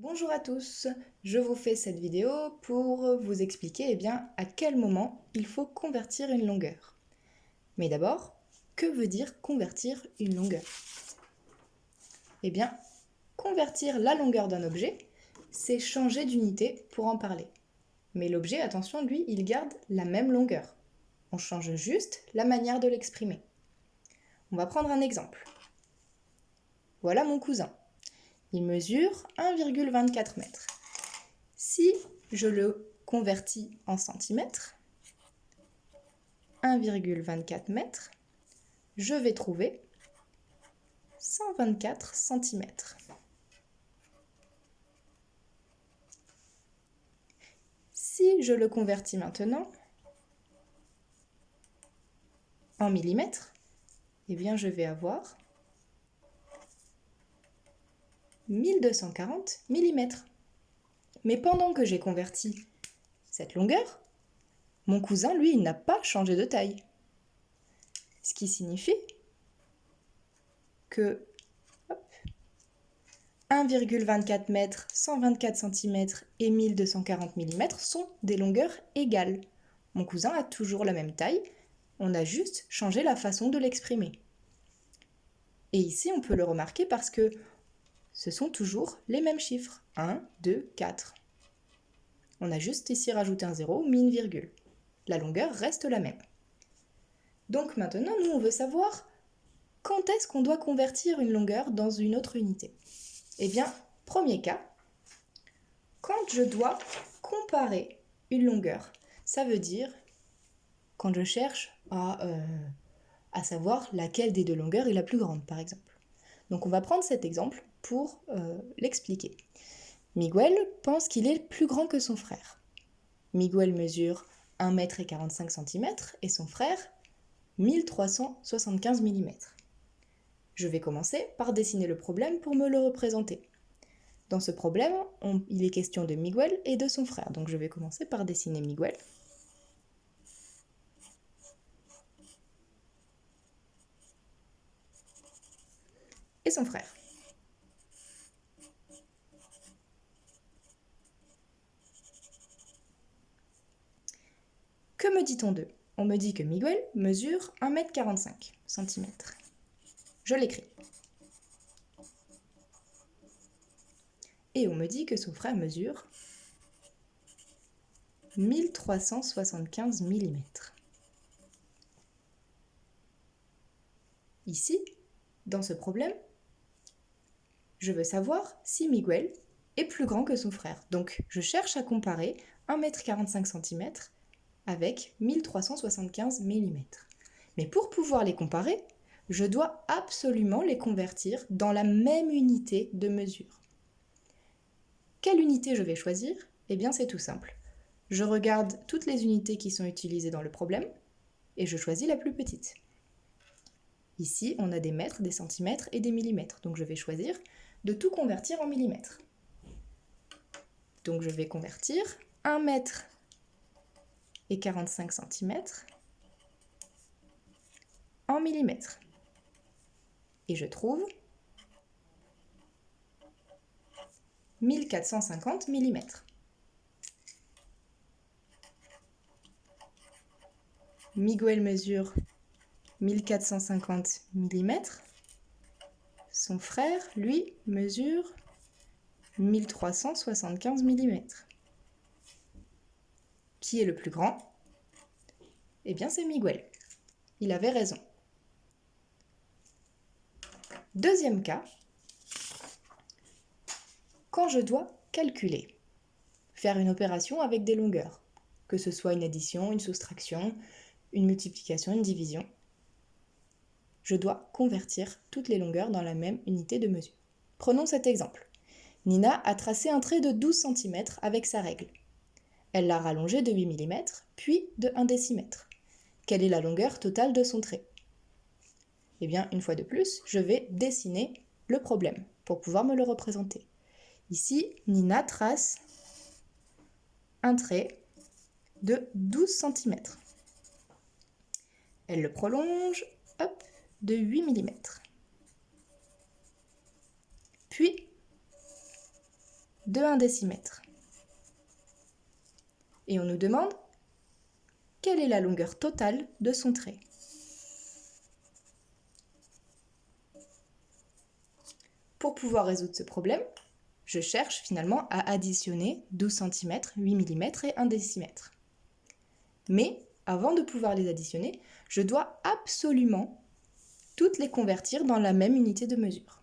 Bonjour à tous, je vous fais cette vidéo pour vous expliquer à quel moment il faut convertir une longueur. Mais d'abord, que veut dire convertir une longueur? Convertir la longueur d'un objet, c'est changer d'unité pour en parler. Mais l'objet, attention, lui, il garde la même longueur. On change juste la manière de l'exprimer. On va prendre un exemple. Voilà mon cousin. Il mesure 1,24 m. Si je le convertis en centimètres, 1,24 m, je vais trouver 124 cm. Si je le convertis maintenant en millimètres, je vais avoir 1240 mm. Mais pendant que j'ai converti cette longueur, mon cousin, lui, il n'a pas changé de taille. Ce qui signifie que 1,24 m, 124 cm et 1240 mm sont des longueurs égales. Mon cousin a toujours la même taille, on a juste changé la façon de l'exprimer. Et ici, on peut le remarquer parce que ce sont toujours les mêmes chiffres. 1, 2, 4. On a juste ici rajouté un 0, mis une virgule. La longueur reste la même. Donc maintenant, nous, on veut savoir quand est-ce qu'on doit convertir une longueur dans une autre unité. Premier cas, quand je dois comparer une longueur, ça veut dire quand je cherche à savoir laquelle des deux longueurs est la plus grande, par exemple. Donc on va prendre cet exemple pour l'expliquer. Miguel pense qu'il est plus grand que son frère. Miguel mesure 1,45 m et son frère 1375 mm. Je vais commencer par dessiner le problème pour me le représenter. Dans ce problème, il est question de Miguel et de son frère. Donc je vais commencer par dessiner Miguel. Et son frère. Que me dit-on d'eux? On me dit que Miguel mesure 1,45 m. Je l'écris. Et on me dit que son frère mesure 1375 mm. Ici, dans ce problème, je veux savoir si Miguel est plus grand que son frère. Donc, je cherche à comparer 1,45 m avec 1375 mm. Mais pour pouvoir les comparer, je dois absolument les convertir dans la même unité de mesure. Quelle unité je vais choisir? C'est tout simple. Je regarde toutes les unités qui sont utilisées dans le problème et je choisis la plus petite. Ici, on a des mètres, des centimètres et des millimètres. Donc je vais choisir de tout convertir en millimètres. Donc je vais convertir 1 mètre et 45 cm en millimètres. Et je trouve 1450 mm. Miguel mesure 1450 mm. Son frère, lui, mesure 1375 mm. Qui est le plus grand? C'est Miguel. Il avait raison. Deuxième cas, quand je dois calculer, faire une opération avec des longueurs, que ce soit une addition, une soustraction, une multiplication, une division, je dois convertir toutes les longueurs dans la même unité de mesure. Prenons cet exemple. Nina a tracé un trait de 12 cm avec sa règle. Elle l'a rallongé de 8 mm, puis de 1 décimètre. Quelle est la longueur totale de son trait? Une fois de plus, je vais dessiner le problème pour pouvoir me le représenter. Ici, Nina trace un trait de 12 cm. Elle le prolonge de 8 mm. Puis, de 1 décimètre. Et on nous demande quelle est la longueur totale de son trait. Pour pouvoir résoudre ce problème, je cherche finalement à additionner 12 cm, 8 mm et 1 décimètre. Mais avant de pouvoir les additionner, je dois absolument toutes les convertir dans la même unité de mesure.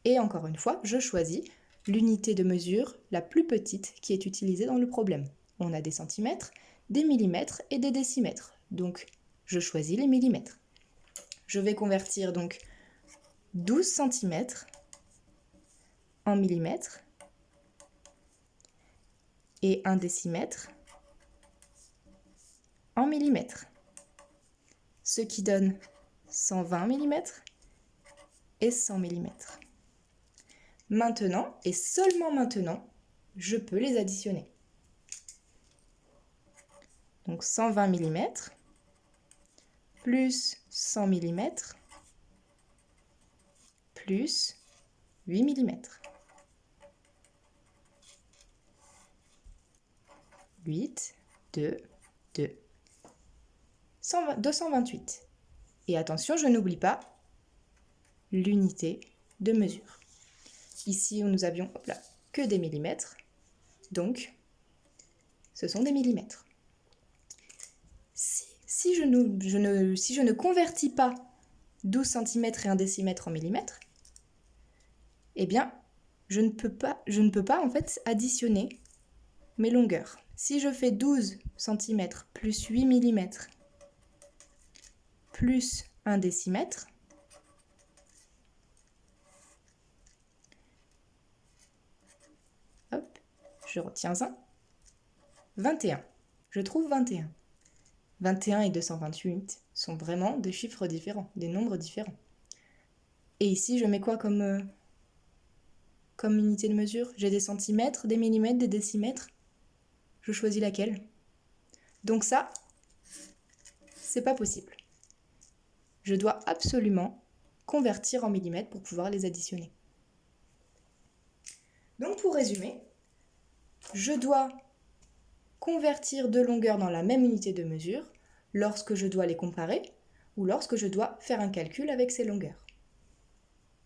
Et encore une fois, je choisis l'unité de mesure la plus petite qui est utilisée dans le problème. On a des centimètres, des millimètres et des décimètres. Donc, je choisis les millimètres. Je vais convertir donc 12 cm en millimètres et 1 décimètre en millimètres, ce qui donne 120 mm et 100 mm. Maintenant, et seulement maintenant, je peux les additionner. Donc 120 mm plus 100 mm plus 8 mm. 8, 2, 2. 228. Et attention, je n'oublie pas l'unité de mesure. Ici, nous avions que des millimètres, donc ce sont des millimètres. Si je ne convertis pas 12 cm et 1 décimètre en millimètres, eh bien, je ne peux pas en fait additionner mes longueurs. Si je fais 12 cm plus 8 mm plus 1 décimètre, hop, je retiens 1, 21. Je trouve 21. 21 et 228 sont vraiment des chiffres différents, des nombres différents. Et ici, je mets quoi comme unité de mesure? J'ai des centimètres, des millimètres, des décimètres. Je choisis laquelle? Donc ça, c'est pas possible. Je dois absolument convertir en millimètres pour pouvoir les additionner. Donc pour résumer, je dois convertir deux longueurs dans la même unité de mesure lorsque je dois les comparer ou lorsque je dois faire un calcul avec ces longueurs.